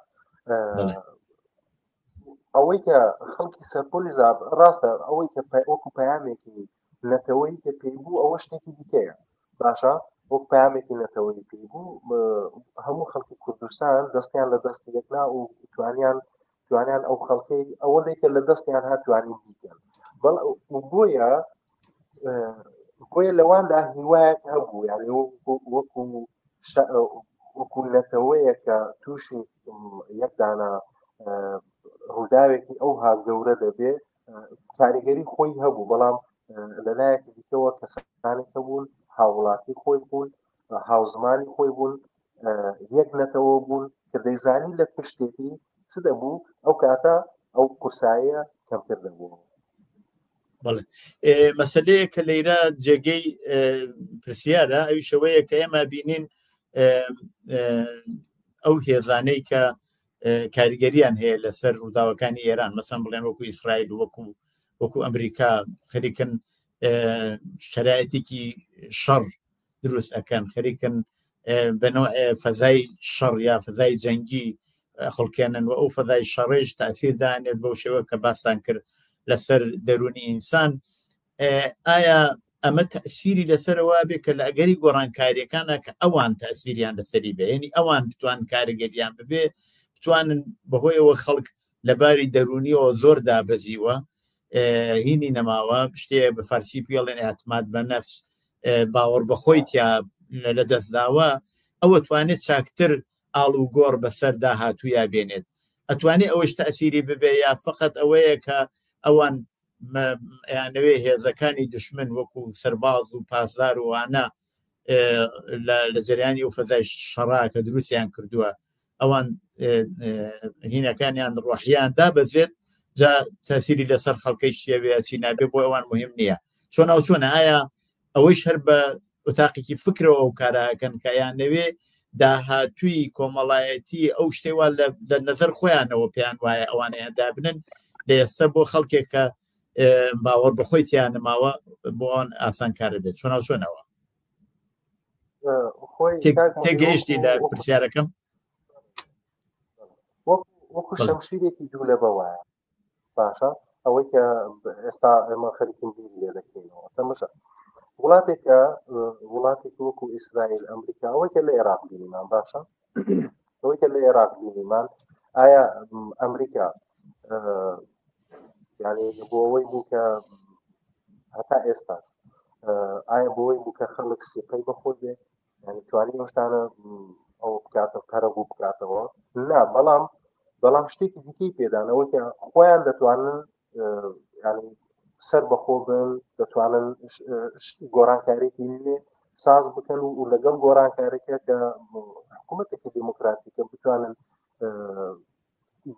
ئەوەی کە خەڵکی سەرپۆلی زەهاب ڕاستە ئەوەی کە وەکو پەیامێکی نەتەوەی کە پێی بوو ئەوە شتێکی دیکەیە باشە وەک پەیامێکی نەتەوەی پێی بوو هەموو خەڵکی کوردستان دەستیان لە دەستی یەکنا و توانیان ئەو خەڵکەی ئەوەی لە دەستیان هاتوانین بیکەن بۆیە لەواندا هیوایەک هەبوو یعنی وەکو نەتەوەیە کە تووشی یەکدانە ڕووداوێکی ئەو هاگەورە دەبێ کاریگەری خۆی هەبوو بەڵام لەلایەکی دیکەوە کەسانێک هەبوون هاوڵاتی خۆی بوون هاوزمانی خۆی بوون یەک نەتەوە بوون کە دەیزانی لە پشتێکی چ دەبوو ئەو کاتە ئەو قورساییە کەمتر دەبوو بەڵێ مەسەلەیە کە لەیرە جێگەی پرسیارە ئەویشەوەیە کە ئێمە بینین ئەو هێزانەی کە کاریگەریان هەیە لەسەر ڕووداوەکانی ئێران مەسەن بڵێن وەکو ئیسرائیل وەکو ئەمریکا خەریکن شرایەتێکی شەڕ دروست ئەەکەن خەریکن بەنەوە فەزای شەڕ یا فەزای جەنگی خەڵکێنن و ئەو فەزای شەڕێژ تاثیردانێت بەو شێوە کە باسان کرد لەسەر دەرونی ئینسان ئایا ئەمە تەسیری لەسەرەوە بێ کە لە ئەگەری گۆڕانکاریەکانە کە ئەوان تەسیریان لەسەری بێ ینی ئەوان بتوان کارگەریان ببێ بتوانن بەهۆیەوە خەڵک لەباری دەرونیەوە زۆر دابەزیوە هینی نەماوە شتەیە بە فارسی پێڵێن ئاعتماد بە نەفس باوەڕ بەخۆی تیا لە دەستداوە ئەوە توانێت چاکتر ئاڵ و گۆڕ بەسەر داهاتوویا بێنێت ئەتوانێت ئەوەش تەسیری ببێ یا فقط ئەوەیە کە ئەوان یانەوێ هێزەکانی دشمن وەکو سەرباز و پاسدار وانە لە جریانی و فەزای شەڕا کە دروستیان کردووە ئەوان هینەکانیان ڕۆحیان دابەزێت جا تەسیری لەسەر خەڵکەی شێوەیە چی نابێ بۆ ئەوان مهم نییە چۆن ئەو چۆنە ئایا ئەوەیش هەر بە ئۆتاقێکی فکرەوە و کاراکەن کە یان نەوێ داهاتووی کۆمەڵایەتی ئەو شتێوە لە نەزەر خۆیانەوە پێیان وایە ئەوانەیە دابنن لە ئێستا بۆ خەڵکێک کە باوەڕ بەخۆی تیان نەماوە بۆ ئەوان ئاسانکارە بێت چۆنەوە تێگەیشتی لە پرسیارەکەم وەکو شەمشیرێکی دوو لە بەوایە باشە ئەوەی کە ئێستا ئێمە خەریکین بیری لێ دەکەینەوە تەمەشە وڵاتێکە وڵاتێک وەکو ئیسرائیل ئەمریکا ئەوەی کە لە عێراق بینیمان باشە ئەوەی کە لە عێراق بینیمان ئایا ئەمریکا یعنی بۆ ئەوەی بوو کە هەتا ئێستاش ئایا بۆ ئەوەی بوو کە خەڵک سیقەی بەخۆت بێ یعنی توانی ئەوشتانە ئەو بکاتە پەرە بوو بکاتەوە نا بەڵام شتێکی دیکەی پێدان ئەوەی کە خۆیان دەتوانن ینی سەر بەخۆ بن دەتوانن گۆڕانکاریێکی نوێ ساز بکەن و لەگەڵ گۆڕانکارێکە کە حکوومەتێکی دیموکراتیکە بتوانن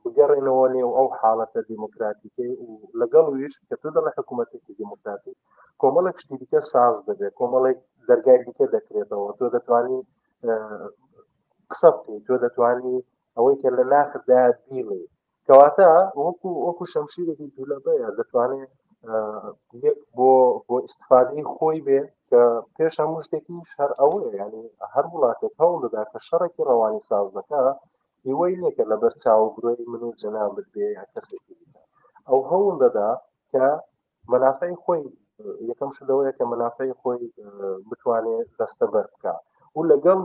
بگەڕێنەوە نێو ئەو حاڵەتە دیموکراتیکەی و لەگەڵ ویش کە تۆ دەڵێ حکوومەتێکی دیموکراتی کۆمەڵێک شتی دیکە ساز دەبێت کۆمەڵێک دەرگای دیکە دەکرێتەوە تۆ دەتوانی قسە بکەیت تۆ دەتوانی ئەوەی کە لە ناخدا بیڵێ کەواتە وەکو شەمشیرێکی دوولەبەیە دەتوانێت یەک بۆ ئیستفادەی خۆی بێ کە پێش هەموو شتێکیش هەر ئەوەیە ینی هەر وڵاتێک هەوڵ دەدا کە شەڕێکی ڕەوانی ساز دەکا هیوای نییە کە لەبەر چاوەبرۆی من و جەنابت بێ یا کەسێکی دیکە ئەو هەوڵ دەدا کە مەنافعی خۆی یەکەم شتەوەیە کە مەنافعی خۆی بتوانێت دەستەبەر بکە و لەگەڵ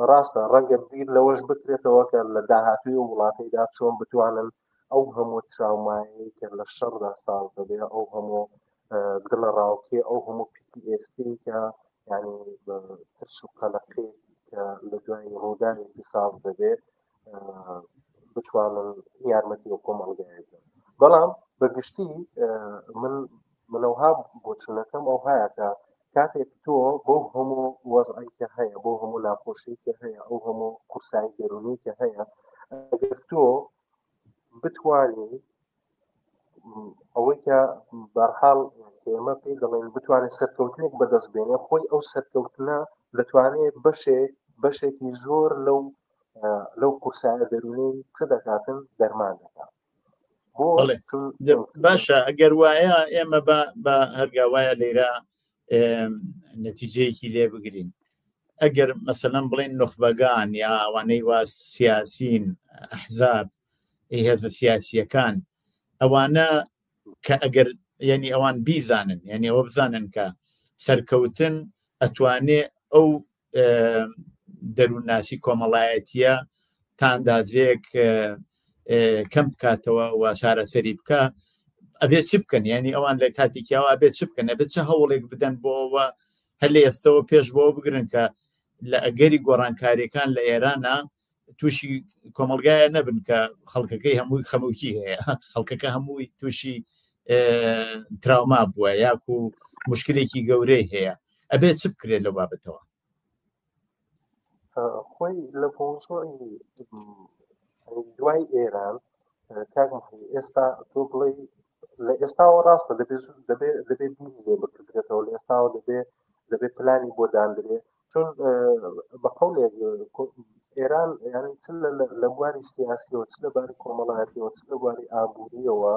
ڕاستە ڕەنگە بیر لەوەش بکرێتەوە کە لە داهاتووی وڵاتەیدا چۆن بتوانن ئەو هەموو تراومایی کە لە شەڕدا ساز دەبێ ئەو هەموو دڵە ڕاوکێ ئەو هەموو PTSD کە ینی ترس و قەلەقی کە لە دوای ڕووداوێکی ساز دەبێت بتوانن یارمەتی و کۆمەڵگایەکە بەڵام بەگشتی منەوها بۆ چونەکەم ئەو هەیە کە کاتێک تۆ بۆ هەموو وەزعیکە هەیە بۆ هەموو ناخۆشیکە هەیە ئەو هەموو قورسایی دەرونیکە هەیە ئەگەر تۆ بتوانی ئەوەی کە بەرحاڵ ئێمە پێی دەڵێن بتوانێت سەرکەوتنێک بەدەست بێنێ خۆی ئەو سەرکەوتنە دەتوانێت بەشێکی زۆر لەو قورسایە دەرونەی چ دەکاتن دەرمان دەکات باشە ئەگەر وایە ئێمە بە هەرگاوایە لێرە نەتیجەیەکی لێ بگرین ئەگەر مەسەلەن بڵێن نخبەگان یا ئەوانەی وا سیاسین ئەحزاب هێزە سیاسیەکان ئەوانە کە ئەگەر ینی ئەوان بیزانن یعنی ئەوە بزانن کە سەرکەوتن ئەتوانێ ئەو دەروونناسی کۆمەڵایەتیە تا ئەندازەیەک کەم بکاتەوە و چارەسەری بکە ئەبێت چ بکەن ینی ئەوان لە کاتێکیاوە ئەبێت چ بکەن ئەبێت چه هەوڵێک بدەن بۆەوە هەر لە ئێستەوە پێش بۆ بگرن کە لە ئەگەری گۆڕانکاریەکان لە ئێرانە تووشی کۆمەلگایە نەبن کە خەڵکەکەی هەمووی خەموکی هەیە خەڵکەکە هەمووی تووشی تراوما بووە یاکو مشکلێکی گەورەی هەیە ئەبێت چ بکرێت لەو بابەتەوە خۆی لە پۆنسۆی دوای ئێران ئێستا تۆ بڵێ لە ئێستاوە ڕاستە دەبێت لێ بکرێتەوە لە ئێستاوە دەبێت پلانی بۆ دانرێ چون بە قەولێک ئێران یعنی چ لە بواری سیاسیەوە چ لەباری کۆمەڵایەتیەوە چ لەباری ئابووریەوە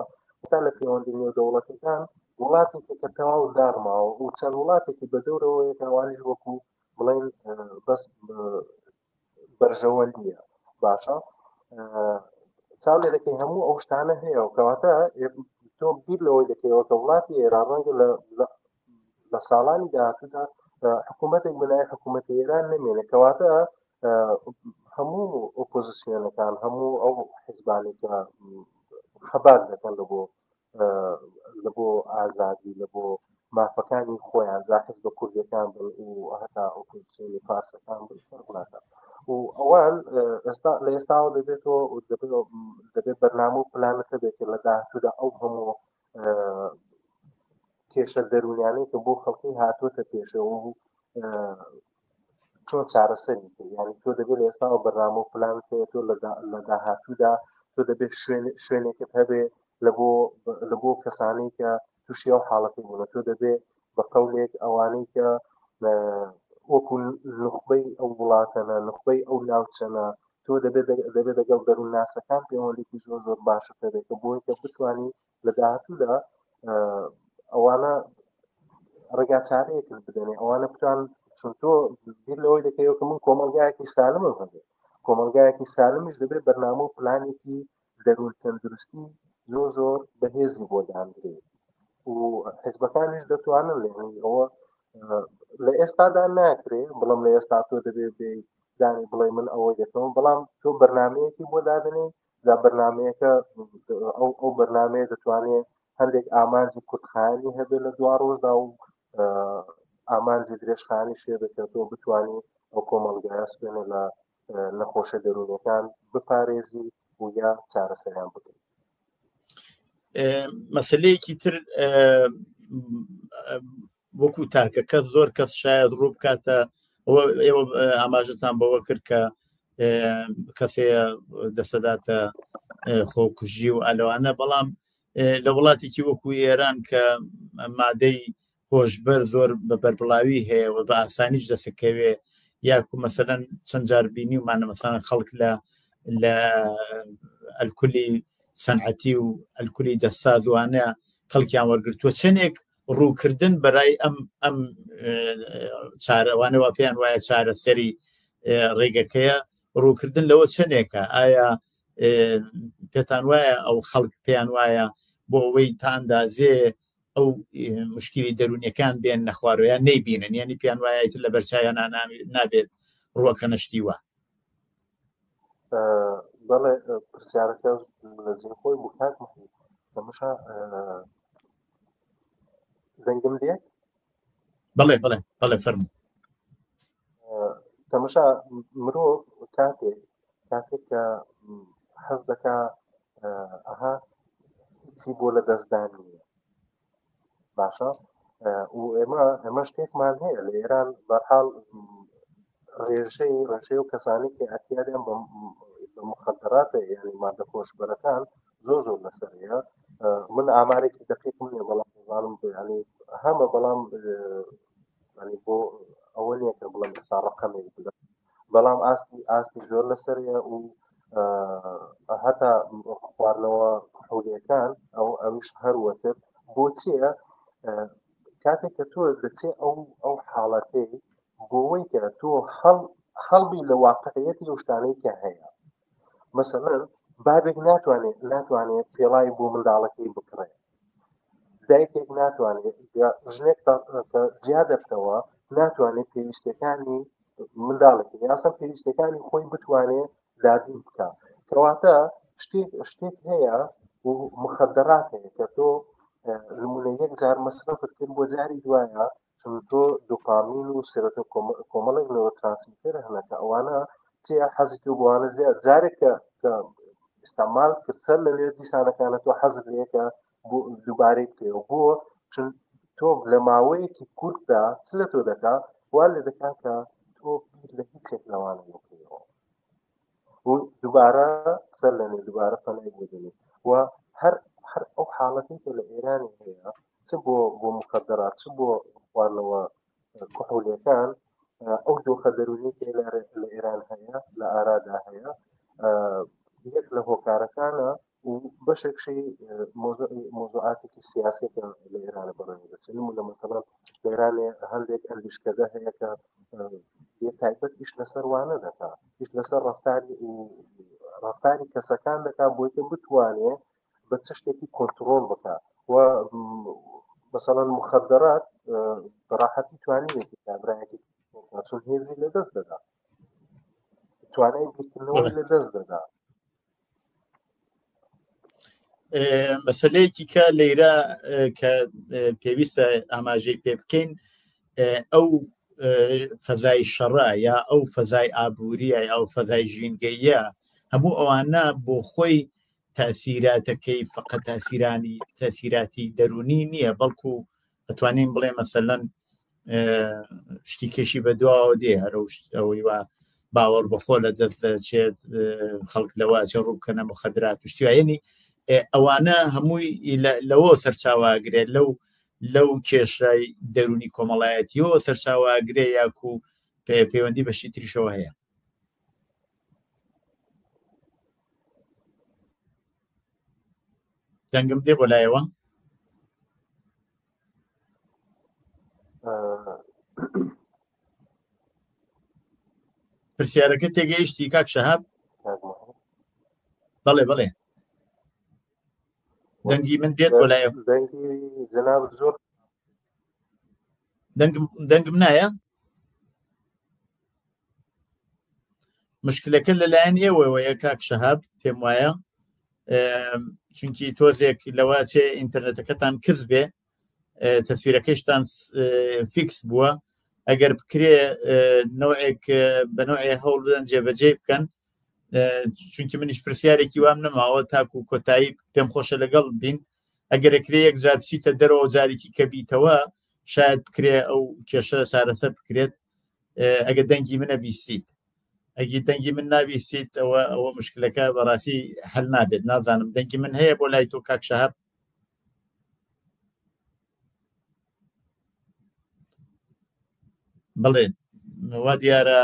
تا لە پەیوەندی نێودەوڵەتەکان وڵاتێکی کە تەواو دارماوە و چەند وڵاتێکی بە دەورەوەی ئەوانیش وەکو بڵێن بەس بەرژەوە نییە باشە چاڵێ دەکەی هەموو ئەو شتانە هەیە و کەواتە تۆ بیر لەوەی دەکەیەوە کە وڵاتی ئێران ڕەنگە لە ساڵانی داهاتوودا حکوومەتێک بەلای حکوومەتی ئێران نەمێنێت کەواتە هەموو ئۆپۆزیسیۆنەکان هەموو ئەو حیزبانێکە خەبات دەکەن لە بۆ ئازادی لە بۆ مافەکانی خۆیان زاحز بە کوردەکان بن و هەتا ئۆپۆزیسیۆنی فارسەکان بناکە و ئەوان لە ئێستاوە دەبێتەوە دەبێت بەرنامە و پلانەکە بێت لە داهاتوودا ئەو هەموو کێشە دەرونیانەی کە بۆ خەڵکی هاتوۆتە پێشەوە و چۆن چارەسەری یعنی تۆ دەبێت لە ئێستاوە بەرنامە و پلانت تۆ لە داهاتوودا تۆ دەبێت شوێنێکت هەبێ لە بۆ کەسانەی کە تووشی ئەو حاڵەتی بوون تۆ دەبێت بە قەولێک ئەوانەی کە وەکو نخبەی ئەو وڵاتەنە نخبەی ئەو ناوچەنە تۆ دەبێت لەگەڵ دەروونناسەکان پەیوەندێکی زۆر زۆر باشە دەبێت کە بۆی کە بتوانانی لە داهاتوودا ئەوانە ڕێگا چارەیەکت بدەنێ ئەوانە بتوان چون تۆ بیر لەوەی دەکەیەوە کە من کۆمەلگایەکی سالمم هەبێت کۆمەلگایەکی سالمیش دەبێت بەرنامە و پلانێکی دەروون تەندروستی زۆر زۆر بەهێزی بۆ دانرێت و حیزبەکانیش دەتوانن لێنی ئەوە لە ئێستادا ناکرێت بەڵام لە ئێستا تۆ دەبێت دانی بڵێ من ئەوەی دەکەم بەڵام تۆ بەرنمەیەکی بۆ دادنێ جا بەرنمەیەەکە ئەو بەرنمەیە دەتوانێت هەندێک ئامانجی کورتخانی هەبێت لە دوا ڕۆژدا و ئامانجی درێژخانی شێ دەکەێتەوە بتوانانی ئەو کۆمەلگایە سوێنە لە نەخۆشە دەرونەکان بپارێزی و یا چارەسەریان بکەیت. مەسلەیەکی تر وەکو تاکە کەس زۆر کەس شاید ڕوو بکاتە ئێوە ئاماژتان بەوە کرد کە کەسەیە دەسەداتە خۆکوژی و ئەلەوانە بەڵام لە وڵاتێکی وەکو ئێران کە مادەی خۆشبەر زۆر بە بەربڵاوی هەیە و بە ئاسانیش دەسەکەوێ یاکو مەسەلەن چەند جار بینی ومانە مەسەلەن خەڵک لە ئەلکولی سەنعەتی و ئەلکولی دەستسازوانە خەڵکیان وەرگرتووە چەندێک ڕووکردن بەرای ئەم چارەوانەوە پێیان وایە چارەسەری ڕێگەکەیە ڕووکردن لەوە چەندێکە ئایا پێتان وایە ئەو خەڵک پێیان وایە بۆ ئەوەی تا ئەندازێ ئەو مشکلی دەرونیەکان بێن نەخواردۆیان نەیبینن یعنی پیان وایە لە بەرچایان نابێت ڕووەکە نەشتیوە. بەڵێ پرسیارەکە لە زیین خۆی بکات تەماشا دەنگم دێت؟ بەڵێ بەڵێ بەڵێ فەرموو. تەماشا مرۆڤ کاتێک کە حەز دەکا ئەها هیچی بۆ لە دەستدان نییە باشە و ئێمە شتێکمان هەیە لە ئێران بەرحاڵ ڕێژەی و کەسانی کە ئەتیاریان بە مخدراتە یعنی مادە خۆشبەرەکان زۆر لەسەرەیە من ئامارێکی دقیقم نییە بەڵام زانم ینی هەمە بەڵام بۆ ئەوە نییە کە بڵێم ئێستا ڕقەمێک بدەم بەڵام ئاستی زۆر لەسەرەیە و هەتا خواردنەوە حولیەکان ئەویش هەروەتر بۆچیە کاتێک کە تۆ دەچێ ئەو حاڵەتەی بۆەوەی کە تۆ هەڵبی لە واقعەتی لە شتانەی کە هەیە مەسەڵەن بابێک ناتوانێت پێڵای بۆ منداڵەکەی بکڕێت دایکێک ناتوانێت ژنێک جیا دەبتەوە ناتوانێت پێویستەکانی منداڵێکی یاسم پێویستەکانی خۆی بتوانێت دابین بکە کەواتە شتێک هەیە و مخدرات هەیە کە تۆ نمونە یەک جار مەصرفت کرد بۆ جاری دوایە چون تۆ دوپامین و سێرۆتۆ کۆمەڵێک نەورۆترانسمیتەر هەنە کە ئەوانە چێ حەزی تۆ بۆوانە زیاد جارێک کە ئیستعمال کرد سەر لە لێ دیسانەکانە تۆ حەزت لێکە بۆ دووبارەی بکەوە بۆ چون تۆ لە ماوەیەکی کورتدا چ لە تۆ دەکا وا لێ دەکات کە تۆ بیر لە هیچێک لەوانە بکەوە و دووبارە سەر لەنێ دووبارە پەنای بۆ دێنێت و هەر ئەو حاڵەتی کە لە ئێرانی هەیە چ بۆ مخدرات چ بۆ خواردنەوە کوحولیەکان ئەو دۆخە دەرونی کە لە ئێران هەیە لە ئارادا هەیە یەک لە هۆکارەکانە و بەشێکشی مۆزوعاتێکی سیاسێکە لە ئێرانە بەڕێوە دەچێت لە مەسەڵەن لە ئێرانێ هەندێک ئەندیشکەدە هەیە کە تایبەت هیچ لەسەر وانە دەکا هیچ لەسەر ڕفتاری کەسەکان دەکا بۆی کە بتوانێت بە چ شتێکی کۆنتڕۆڵ بکە و مثلا مخدرات بەڕاحەتی توانێتی کابراایەکی چون هێزی لە دەست دەدا توانای بیرکردنەوەی لە دەست دەدا. مەسەلەیەکی کە لەیرە کە پێویستە ئاماژەی پێ بکەین ئەو فەزای شەڕە یا ئەو فەزای ئابووریە ئەو فەزای ژینگەیە هەموو ئەوانە بۆ خۆی تەسیراتەکەی فقط تەسیراتی دەرونی نییە بەڵکو ئەتوانین بڵێ مەسەلەن شتی کێشی بە دواوە دێ هەرەوەی وە باوەڕ بەخۆ لە دەست دەچێت خەڵک لەواچە ڕووکەنە مخدرات و شتیوایەنی ئەوانە هەمووی لەوە سەرچاواگرێت لەو کێشای دەرونی کۆمەڵایەتیەوە سەرچاواگرێ یاکو پەیوەندی بەشی تریشەوە هەیە. دەنگم دێ بۆ لایەوە. پرسیارەکە تێگەیشتی کاک شەهاب؟ بەڵێ بەڵێ دەنگی من دێت بۆ لایەوە. دەنگم نایە؟ مشکلەکە لەلایەن ئێوەیە کاک شەهاب پێم وایە، چونکی تۆزێک لەوە چێ ئینتەرنێتەکەتان کرد بێ تەسویرەکەشتان فیکس بووە، ئەگەر بکرێ نوعێک بە نوعێ هەوڵ بدەن جێبەجێ بکەن، چونکی منیش پرسیارێکی وام نەماوە تاکو و کۆتایی پێم خۆشە لەگەڵ بین، ئەگەر ئەکرێ یەک جار بچیتە دەرەوە جارێکی کە بیتەوە شاید بکرێ ئەو کێشە چارەسەر بکرێت. ئەگە دەنگی منە بیستیت، ئەگی دەنگی من نابیستیت ئەوە مشکلەکە بەڕاستی هەل نابێت. نازانم دەنگی من هەیە بۆ لای تۆ کاک شەهاب؟ بڵێ وا دیارە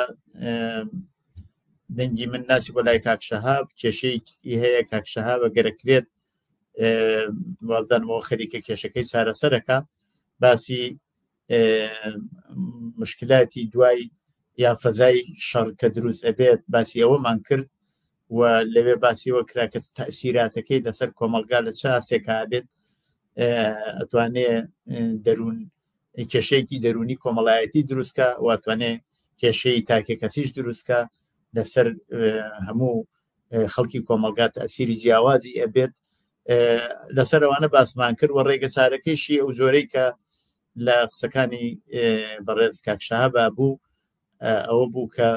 دەنگی من ناچی بۆ لای کاک شەهاب، کێشەیەکی هەیە کاک شەهاب ئەگەرەکرێت وابدانەوە خەریکە کێشەکەی چارەسەرەکە، باسی مشکلاتی دوای یا فەزای شەڕ کە دروست ئەبێت باسی ئەوەمان کرد و لەوێ باسیەوە کرا کە تەئسیراتەکەی لەسەر کۆمەلگا لە چاسێکە بێت ئەتوانێ دەروون کێشەیەکی دەرونی کۆمەڵایەتی دروستکە واتوانێ کێشەی تاکێکەسیش دروستکە لەسەر هەموو خەڵکی کۆمەلگا تەئسیری جیاوازی ئەبێت. لەسەر ئەوانە باسمان کرد و ڕێگە چارەکەیشی ئەو زۆرەی کە لە قسەکانی بەڕێز کاک شەهاب بوو ئەوە بوو کە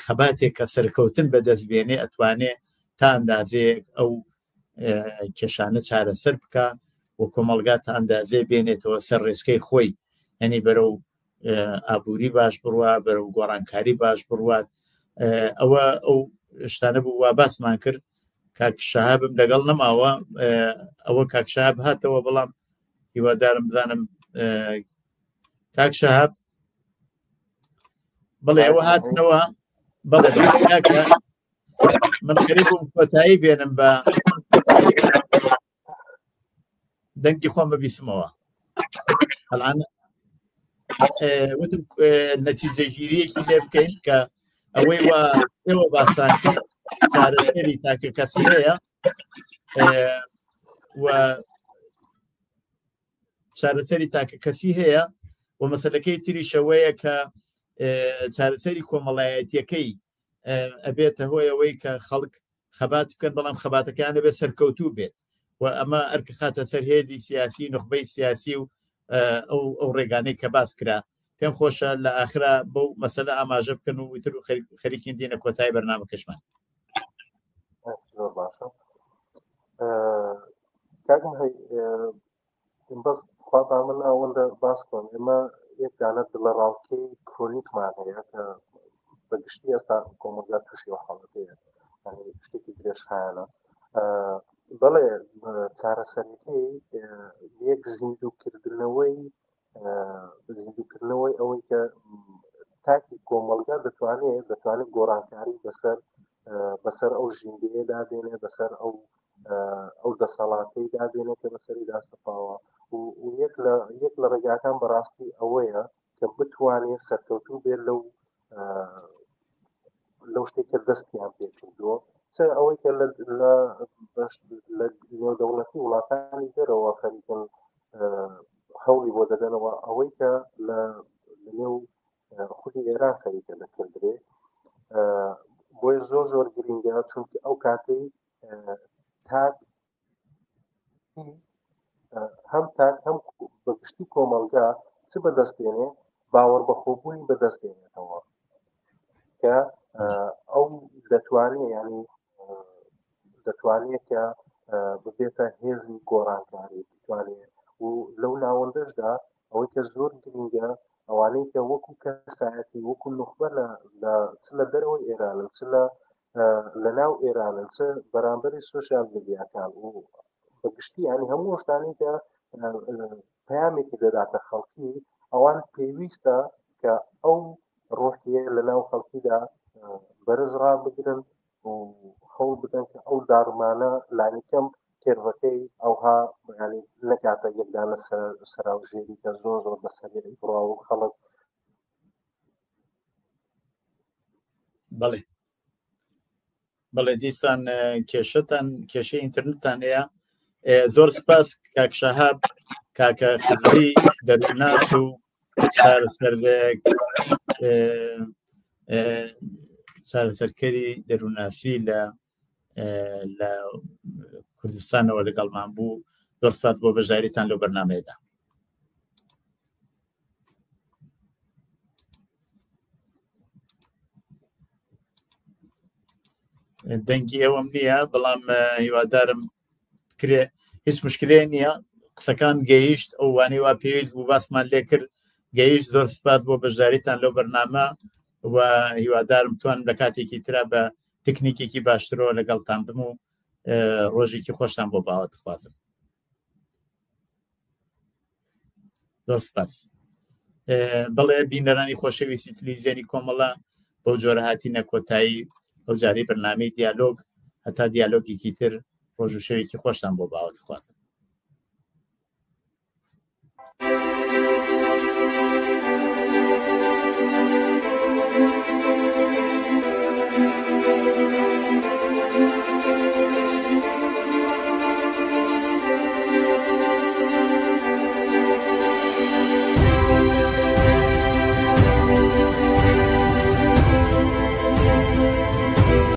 خەباتێک کە سەرکەوتن بەدەست بێنێ ئەتوانێ تا ئەندازەیەک ئەو کێشانە چارەسەر بکە و کۆمەلگا تا ئەندازێ بێنێتەوە سەر ڕێسکەی خۆی، یعنی بەرەو ئابووری باش بڕوە، بەرەو گۆڕانکاری باش بڕوات. ئەوە ئەو شتانە بوو وا باسمان کرد. کاک شەهابم لەگەڵ نەماوە، ئەوە کاک شەهاب هاتەوە، بەڵام هیوادارم بزانم کاک شەهاب بڵێ ئەوە هاتنەوە. بڵێ کاکە من خەریک بووم کۆتایی بێنم بە دەنگی خۆم ببیستمەوە. هەڵان وتم نەتیجەگیریەکی لێ بکەین کە ئەوەی وە ئێوە باسان کرد چارەسەری تاکە کەسی هەیە و چارەسەری تاکە کەسی هەیە و مەسەلەکەی تریشەوەیە کە چارەسەری کۆمەڵایەتیەکەی ئەبێتە هۆی ئەوەی کە خەڵک خەبات بکەن، بەڵام خەباتەکان لەبێت سەرکەوتوو بێت و ئەمە ئەرکە خاتە سەر هێزی سیاسی نخبەی سیاسی و ئەو ڕێگانەی کە باس کرا. پێم خۆشە لە ئاخرا بەو مەسەلە ئاماژە بکەن و ویتر و خەریکین دێنە کۆتایی بەرنامەکەشمان. باشە کاکم هەی بەس خوا من ئەوەندە باس کۆم ئێمە یەکدانە لە ڕاوکەی کرۆنیکمان هەیە کە بەگشتی ئێستا کۆمەلگا تووشی حاڵەتەیە، شتێکی درێژخایەنە. بەڵێ چارەسەرەکەی یەک زیندووکردنەوەی ئەوەی کە تاکی کۆمەلگا دەتوانێت گۆڕانکاری بەسەر ئەو ژینگەیە دادێنێ، بەسەر ئەو دەسەڵاتەی دادێنێت کە بەسەری داسەپاوە و یەک لە ڕێگاکان بەڕاستی ئەوەیە کە بتوانێت سەرکەوتوو بێت لەو شتێکە دەستیان پێکردووە، چ ئەوەی کە لە دەوڵەتی وڵاتانی دەرەوە خەریکن هەوڵی بۆ دەدەنەوە، ئەوەی کە لە نێو خودی ئێران خەریکە دەکردرێ. بۆی زۆر گرنگە، چونکە ئەو کاتەی تاک هەم بەگشتی کۆمەلگا چ بەدەستێنێ، باوەڕ بەخۆبوونی بەدەستێنێتەوە کە ئەو دەتوانێت کە ببێتە هێزی گۆڕانکاری بتوانێت و لەو ناوەندەشدا ئەوەی کە زۆر گرنگە ئەوانەی کە وەکو کەسایەتی وەکو نخبە چ لە دەرەوەی ئێرانن چ لە ناو ئێرانن چ بەرامبەری سۆشیال میدیاکان و بەگشتی ینی هەموو شتانی کە پەیامێکی دەداتە خەڵکی ئەوان پێویستە کە ئەو ڕۆحیە لەناو خەڵکیدا بەرز ڕابگرن و هەوڵ بدەن کە ئەو داڕمانە لانیکەم کێرەکەی ئەوها ینی نەکاتە یەکدانە سەراوژێری کە زۆر زۆر بەسەری بڕا و خەڵک بەڵێ بەڵێ دیسان کێشەتان کێشەی ئینترنتتان هەیە زۆر سپاس کاک شەهاب کاکە خزری دەروناس و چارەسەرکەری دەروناسی لە کوردستانەوە لەگەڵمان بوو زۆر سپاس بۆ بەژاریتان لەو بەرنامەیەدا دەنگی ئەوەم نییە بەڵام هیوادارم هیچ مشکلێ نییە قسەکان گەیشت ئەو وانەی وا پێویست بوو باسمان لێ کرد گەیشت زۆر سپاس بۆ بەشداریتان لەو بەرنامە و هیوادارم توانم لە کاتێکی ترا بە تکنیکێکی باشترەوە لەگەڵتان بم و ڕۆژێکی خۆشتان بۆ باوە دەخوازم زۆر سپاس بەڵێ بینەرانی خۆشەویستی تەلەڤیزیۆنی کۆمەڵە بەو جۆرە هاتینە کۆتایی ئەو جارەی بەرنامەی دیالۆگ هەتا دیالۆگێکی تر ڕۆژ و شەوێکی خۆشتان بۆ باوە دەخوازم